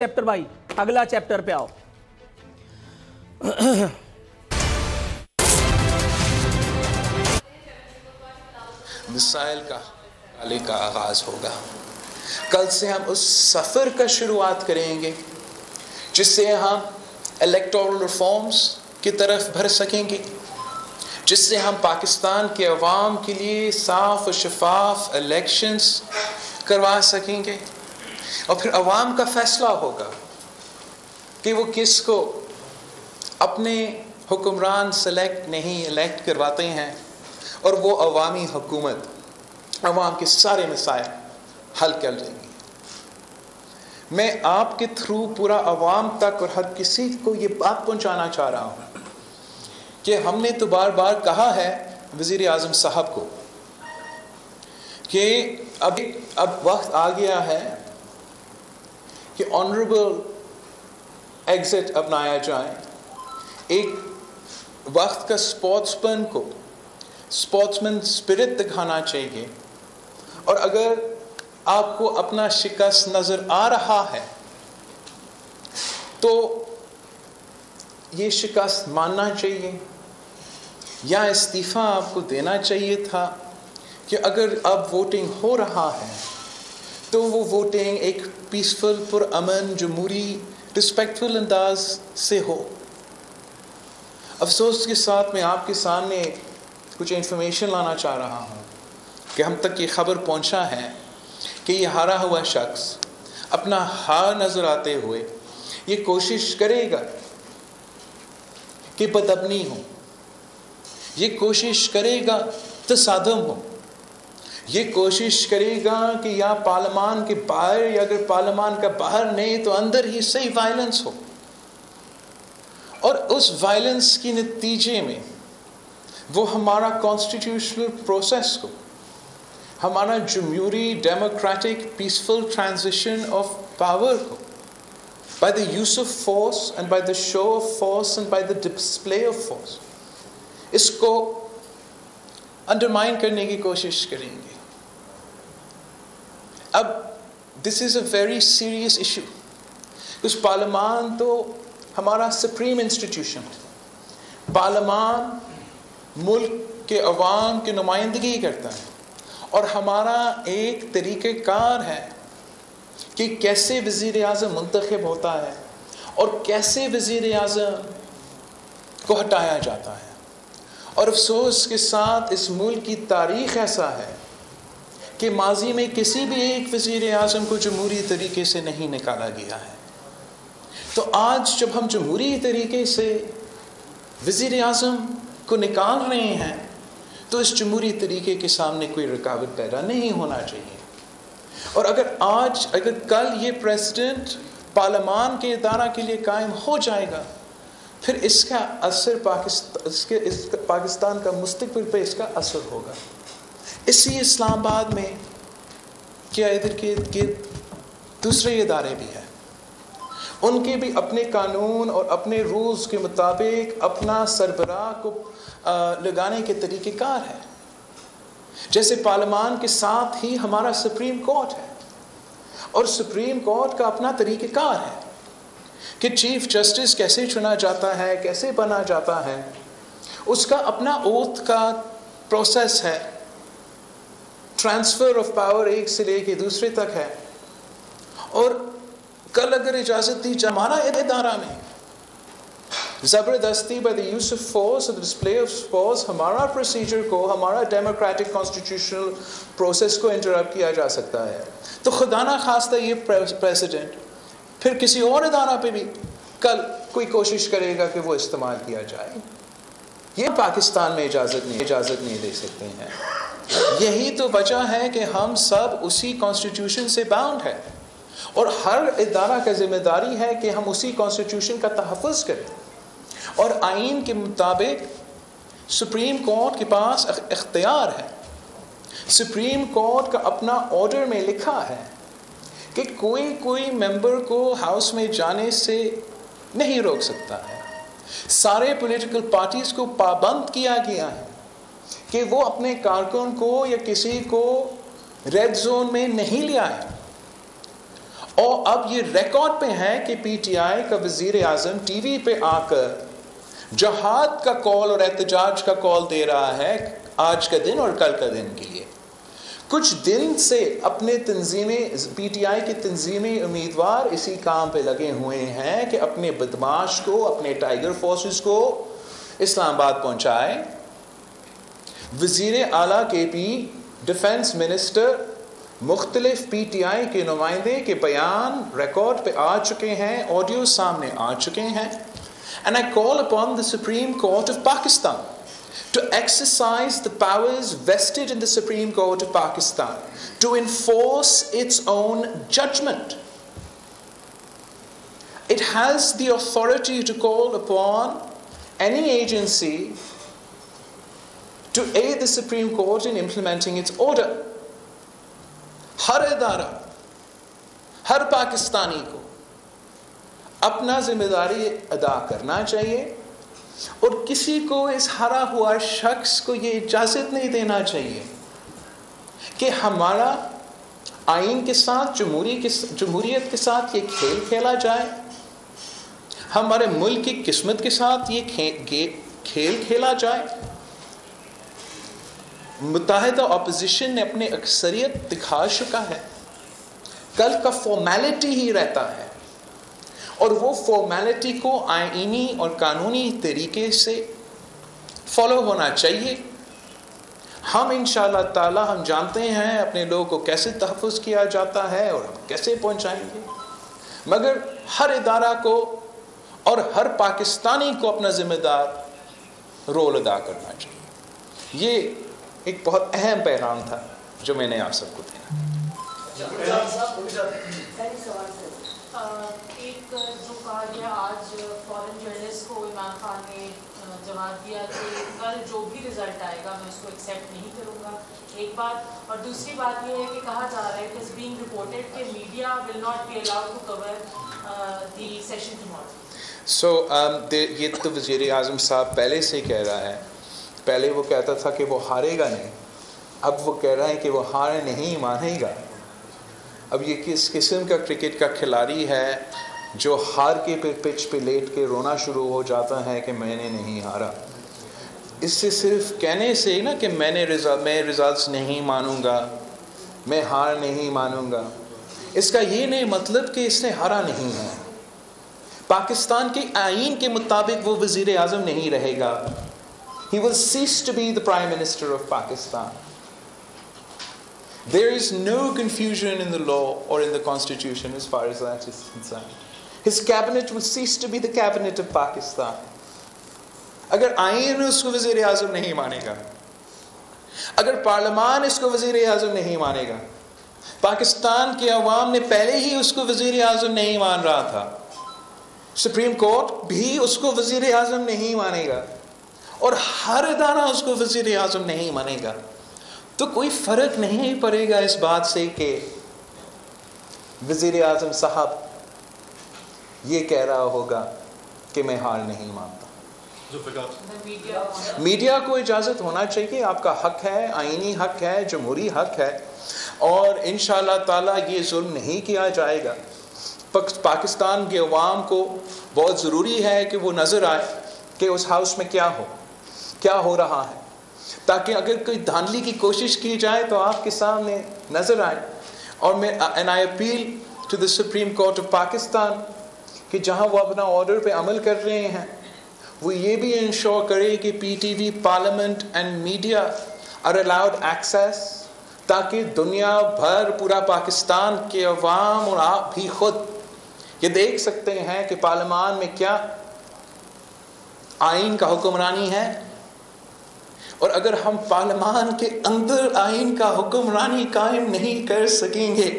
Chapter भाई, अगला chapter पे आओ। मिसाइल का आले का आगाज होगा। कल से हम उस सफ़र का शुरुआत करेंगे जिससे हम इलेक्टोरल रिफॉर्म्स की तरफ बढ़ सकेंगे, जिससे हम पाकिस्तान के अवाम के लिए साफ और शफाफ इलेक्शंस करवा सकेंगे और फिर अवाम का फैसला होगा कि वो किसको अपने हुक्मरान सेलेक्ट नहीं इलेक्ट करवाते हैं और वो अवामी हुकूमत अवाम के सारे मसाइल हल कर देंगे। मैं आपके थ्रू पूरा अवाम तक और हर किसी को ये बात पहुंचाना चाह रहा हूँ कि हमने तो बार बार कहा है वज़ीर आज़म साहब को कि अब वक्त आ गया है कि ऑनरेबल एग्जिट अपनाया जाए। एक वक्त का स्पोर्ट्समैन स्पिरिट दिखाना चाहिए और अगर आपको अपना शिकस्त नज़र आ रहा है तो ये शिकस्त मानना चाहिए या इस्तीफ़ा आपको देना चाहिए था कि अगर अब वोटिंग हो रहा है तो वो वोटिंग एक पीसफुल पुरअमन जमहूरी रिस्पेक्टफुल अंदाज से हो। अफसोस के साथ मैं आपके सामने कुछ इन्फॉर्मेशन लाना चाह रहा हूँ कि हम तक ये खबर पहुँचा है कि ये हारा हुआ शख्स अपना हार नज़र आते हुए ये कोशिश करेगा कि बदअमनी हो, ये कोशिश करेगा तसादम हो, ये कोशिश करेगा कि या पार्लियामान के बाहर या अगर पार्लियामान का बाहर नहीं तो अंदर ही सही वायलेंस हो और उस वायलेंस के नतीजे में वो हमारा कॉन्स्टिट्यूशनल प्रोसेस को, हमारा जमहूरी democratic peaceful transition of power को by the use of force and by the show of force and by the display of force इसको अंडरमाइन करने की कोशिश करेंगे। अब this is a very serious issue. उस पार्लियामान तो हमारा सुप्रीम इंस्टीट्यूशन है। पार्लियामान मुल्क के अवाम की नुमाइंदगी करता है और हमारा एक तरीक़ेकार है कि कैसे वज़ीर आज़म मुंतखब होता है और कैसे वज़ीर आज़म को हटाया जाता है। और अफसोस के साथ इस मुल्क की तारीख़ ऐसा है कि माजी में किसी भी एक वज़ीर आज़म को जमहूरी तरीके से नहीं निकाला गया है। तो आज जब हम जमहूरी तरीके से वज़ीर आज़म को निकाल रहे हैं तो इस जमहूरी तरीके के सामने कोई रुकावट पैदा नहीं होना चाहिए। और अगर कल ये प्रेसिडेंट पार्लियामान के इदारा के लिए कायम हो जाएगा फिर इसका असर पाकिस्तान का मुस्तकबिल पे इसका असर होगा। इसी इस्लामाबाद में क्या इधर के दूसरे इदारे भी हैं, उनके भी अपने कानून और अपने रूल्स के मुताबिक अपना सरबराह को लगाने के तरीक़ेकार है। जैसे पार्लियामान के साथ ही हमारा सुप्रीम कोर्ट है और सुप्रीम कोर्ट का अपना तरीक़ेकार है कि चीफ जस्टिस कैसे चुना जाता है, कैसे बना जाता है, उसका अपना ओथ का प्रोसेस है। ट्रांसफ़र ऑफ पावर एक से लेके दूसरे तक है। और कल अगर इजाज़त दी जाए हमारा इदारा में ज़बरदस्ती by the use of force और डिस्प्ले ऑफ फोर्स हमारा प्रोसीजर को, हमारा डेमोक्रेटिक कॉन्स्टिट्यूशनल प्रोसेस को इंटरप्ट किया जा सकता है, तो खुदा ना खास्ता ये प्रेसिडेंट फिर किसी और इदारा पे भी कल कोई कोशिश करेगा कि वो इस्तेमाल किया जाए। ये पाकिस्तान में इजाज़त नहीं दे सकते हैं। यही तो वजह है कि हम सब उसी कॉन्स्टिट्यूशन से बाउंड है और हर इदारा का ज़िम्मेदारी है कि हम उसी कॉन्स्टिट्यूशन का तहफ़्फ़ुज़ करें। और आइन के मुताबिक सुप्रीम कोर्ट के पास इख्तियार है। सुप्रीम कोर्ट का अपना ऑर्डर में लिखा है कि कोई मेंबर को हाउस में जाने से नहीं रोक सकता है। सारे पॉलिटिकल पार्टीज़ को पाबंद किया गया है कि वो अपने कारकुन को या किसी को रेड जोन में नहीं ले आए اور اب یہ ریکارڈ پہ ہے کہ پی ٹی آئی کا وزیر اعظم ٹی وی پہ آ کر جہاد کا کال اور احتجاج کا کال دے رہا ہے آج کا دن اور کل کا دن کے لیے. کچھ دن سے اپنے تنظیمیں پی ٹی آئی کی تنظیمی امیدوار اسی کام پہ لگے ہوئے ہیں کہ اپنے بدماش کو, اپنے ٹائیگر فورسز کو اسلام آباد پہنچائے. وزیر اعلیٰ کے پی, ڈیفنس منسٹر, مختلف پی ٹی آئی کے نمائندے کے بیان ریکارڈ پہ آ چکے ہیں, آڈیو سامنے آ چکے ہیں. And I call upon the Supreme Court of Pakistan to exercise the powers vested in the Supreme Court of Pakistan to enforce its own judgment. It has the authority to call upon any agency to aid the Supreme Court in implementing its order. ہر ادارہ, ہر پاکستانی کو اپنا ذمہ داری ادا کرنا چاہیے اور کسی کو اس ہرا ہوا شخص کو یہ اجازت نہیں دینا چاہیے کہ ہمارا آئین کے ساتھ, جمہوریت کے ساتھ یہ کھیل کھیلا جائے, ہمارے ملک کی قسمت کے ساتھ یہ کھیل کھیلا جائے. متحدہ اپوزیشن نے اپنے اکثریت دکھا چکا ہے. کل کا فارمیلٹی ہی رہتا ہے اور وہ فارمیلٹی کو آئینی اور قانونی طریقے سے فالو ہونا چاہیے. ہم انشاءاللہ تعالی ہم جانتے ہیں اپنے لوگوں کو کیسے تحفظ کیا جاتا ہے اور ہم کیسے پہنچائیں گے, مگر ہر ادارہ کو اور ہر پاکستانی کو اپنا ذمہ دار رول ادا کرنا چاہیے. یہ ایک بہت اہم پیغام تھا جو میں نے آپ سب کو دینا. ایک جو کہا گیا آج فورن جرنلسٹ کو عمران خان نے جواب دیا کہ کل جو بھی رزلٹ آئے گا میں اس کو ایکسیپٹ نہیں کروں گا, ایک بات. اور دوسری بات یہ ہے کہ کہا جا رہا ہے کہ اٹس بینگ رپورٹڈ کہ media will not be allowed to cover the session tomorrow. So یہ تو وزیر اعظم صاحب پہلے سے کہہ رہا ہے. پہلے وہ کہتا تھا کہ وہ ہارے گا نہیں, اب وہ کہہ رہا ہے کہ وہ ہار نہیں مانے گا. اب یہ کس قسم کا کرکٹ کا کھلاڑی ہے جو ہار کے پچ پہ لیٹ کے رونا شروع ہو جاتا ہے کہ میں نے نہیں ہارا. اس سے صرف کہنے سے نا کہ میں ریزلٹس نہیں مانوں گا, میں ہار نہیں مانوں گا, اس کا یہ نہیں مطلب کہ اس نے ہارا نہیں ہے. پاکستان کے آئین کے مطابق وہ وزیر اعظم نہیں رہے گا. He will cease to be the Prime Minister of Pakistan. There is no confusion in the law or in the Constitution as far as that is concerned. His cabinet will cease to be the cabinet of Pakistan. اگر آئین اس کو وزیر اعظم نہیں مانے گا, اگر پارلیمان اس کو وزیر اعظم نہیں مانے گا, پاکستان کے عوام نے پہلے ہی اس کو وزیر اعظم نہیں مان رہا تھا, سپریم کورٹ بھی اس کو وزیر اعظم نہیں مانے گا اور ہر ادارہ اس کو وزیر اعظم نہیں مانے گا, تو کوئی فرق نہیں پڑے گا اس بات سے کہ وزیر اعظم صاحب یہ کہہ رہا ہوگا کہ میں ہار نہیں مانتا. میڈیا کو اجازت ہونا چاہیے, آپ کا حق ہے, آئینی حق ہے, جمہوری حق ہے, اور انشاءاللہ تعالی یہ ظلم نہیں کیا جائے گا. پاکستان کے عوام کو بہت ضروری ہے کہ وہ نظر آئے کہ اس ہاؤس میں کیا ہو رہا ہے, تاکہ اگر کوئی دھاندلی کی کوشش کی جائے تو آپ کے سامنے نظر آئے. اور میں and I appeal to the Supreme Court of Pakistan کہ جہاں وہ اپنا آرڈر پہ عمل کر رہے ہیں وہ یہ بھی انشور کرے کہ P T V, parliament and media are allowed access, تاکہ دنیا بھر, پورا پاکستان کے عوام اور آپ بھی خود یہ دیکھ سکتے ہیں کہ پارلیمان میں کیا آئین کا حکمرانی ہے. اور اگر ہم پارلیمان کے اندر آئین کا حکمرانی قائم نہیں کر سکیں گے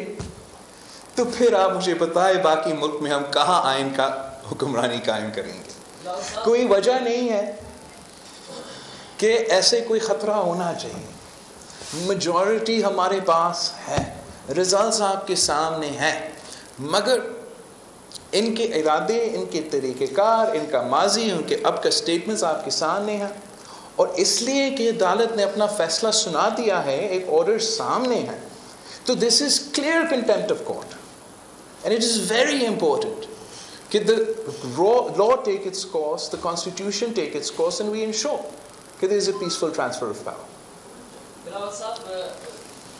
تو پھر آپ مجھے بتائیں باقی ملک میں ہم کہاں آئین کا حکمرانی قائم کریں گے. کوئی وجہ نہیں ہے کہ ایسے کوئی خطرہ ہونا چاہیے. میجورٹی ہمارے پاس ہے, رزلٹس آپ کے سامنے ہیں, مگر ان کے ارادے, ان کے طریقہ کار, ان کا ماضی, ان کے اب کا سٹیٹمنٹس آپ کے سامنے ہیں. اور اس لیے کہ عدالت نے اپنا فیصلہ سنا دیا ہے, ایک آرڈر سامنے ہے, تو this is clear contempt of court. And it is very important that the law take its course, the constitution take its course, and we ensure that there is a peaceful transfer of power. Bilawal साहब,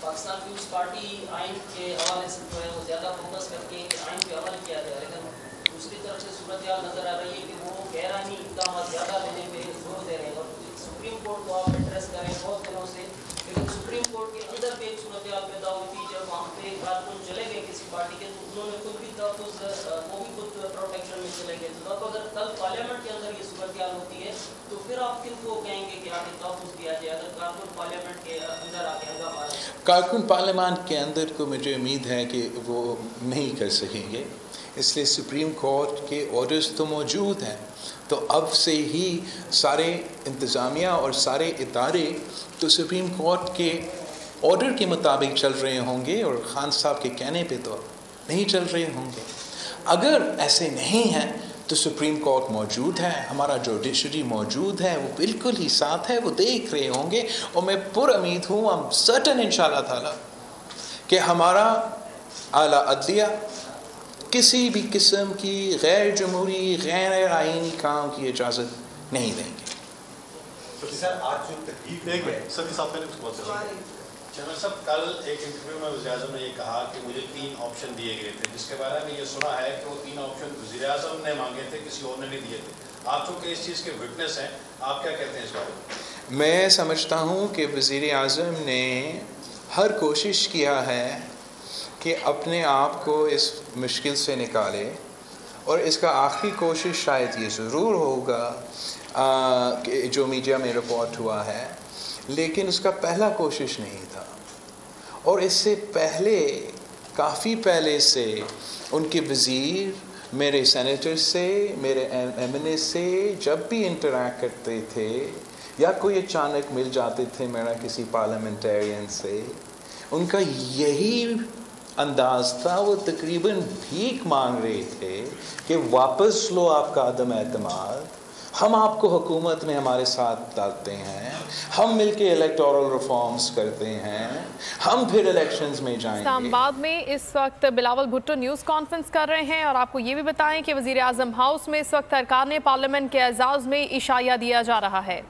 Pakistan peoples party आइन के हवाले से जो है वो ज़्यादा focus करके आइन पे अमल किया गया, लेकिन दूसरी तरफ से सूरत हाल नज़र आ रही है कि वो गैरानी इक़दाम ज़्यादा लेने पे जोर दे रहे हैं। और सुप्रीम कोर्ट को आप एड्रेस करें बहुत दिनों से, लेकिन सुप्रीम कोर्ट के अंदर भी एक सूरत हाल पैदा हुई थी जब वहाँ पे कारकुन चले गए किसी पार्टी के, तो उन्होंने खुद भी वो भी खुद प्रोटेक्शन में चले गए। तो अब अगर कल पार्लियामेंट के अंदर ये सूरत हाल होती है तो फिर आप किनको कहेंगे कि आगे तहफ़्फ़ुज़ दिया जाए अगर कारकुन पार्लियामेंट के अंदर आके हंगामा? कारकुन पार्लियामेंट के अंदर को मुझे उम्मीद है कि वो नहीं कर सकेंगे, इसलिए सुप्रीम कोर्ट के ऑर्डर्स तो मौजूद हैं। तो अब से ही सारे इंतज़ामिया और सारे इदारे तो सुप्रीम कोर्ट के ऑर्डर के मुताबिक चल रहे होंगे और ख़ान साहब के कहने पे तो नहीं चल रहे होंगे। अगर ऐसे नहीं हैं तो सुप्रीम कोर्ट मौजूद है, हमारा जुडिशरी मौजूद है, वो बिल्कुल ही साथ है, वो देख रहे होंगे। और मैं पुर उम्मीद हूँ, हम सर्टन इंशाअल्लाह ताला कि हमारा आला अदलिया किसी भी किस्म की गैर जमहूरी गैर आईनी काम की इजाज़त नहीं देंगे। सर आज जो तकलीफ है सभी साहब मैंने उसको जनरल साहब कल एक इंटरव्यू में वज़ीर-ए-आज़म ने ये कहा कि मुझे 3 ऑप्शन दिए गए थे, जिसके बारे में ये सुना है कि वो 3 ऑप्शन वज़ीर-ए-आज़म ने मांगे थे, किसी और ने नहीं दिए थे। आप चूँकि इस चीज़ के विटनेस हैं, आप क्या कहते हैं इस बारे में? मैं समझता हूँ कि वज़ीर-ए-आज़म ने हर कोशिश किया है कि अपने आप को इस मुश्किल से निकाले, और इसका आखिरी कोशिश शायद ये ज़रूर होगा कि जो मीडिया में रिपोर्ट हुआ है, लेकिन उसका पहला कोशिश नहीं था। और इससे पहले काफ़ी पहले से उनके वज़ीर मेरे सेनेटर से, मेरे MNA से जब भी इंटरैक्ट करते थे या कोई अचानक मिल जाते थे मेरा किसी पार्लियामेंटेरियन से, उनका यही अंदाज़ था। वो तकरीबन भीख मांग रहे थे कि वापस लो आपका अदम एतमाद, हम आपको हुकूमत में हमारे साथ डालते हैं, हम मिलके इलेक्टोरल रिफॉर्म्स करते हैं, हम फिर इलेक्शंस में जाएंगे। इस्लामाबाद में इस वक्त बिलावल भुट्टो न्यूज़ कॉन्फ्रेंस कर रहे हैं और आपको ये भी बताएं कि वज़ीर-ए-आज़म हाउस में इस वक्त अरकान पार्लियामेंट के एजाज़ में इशाया दिया जा रहा है।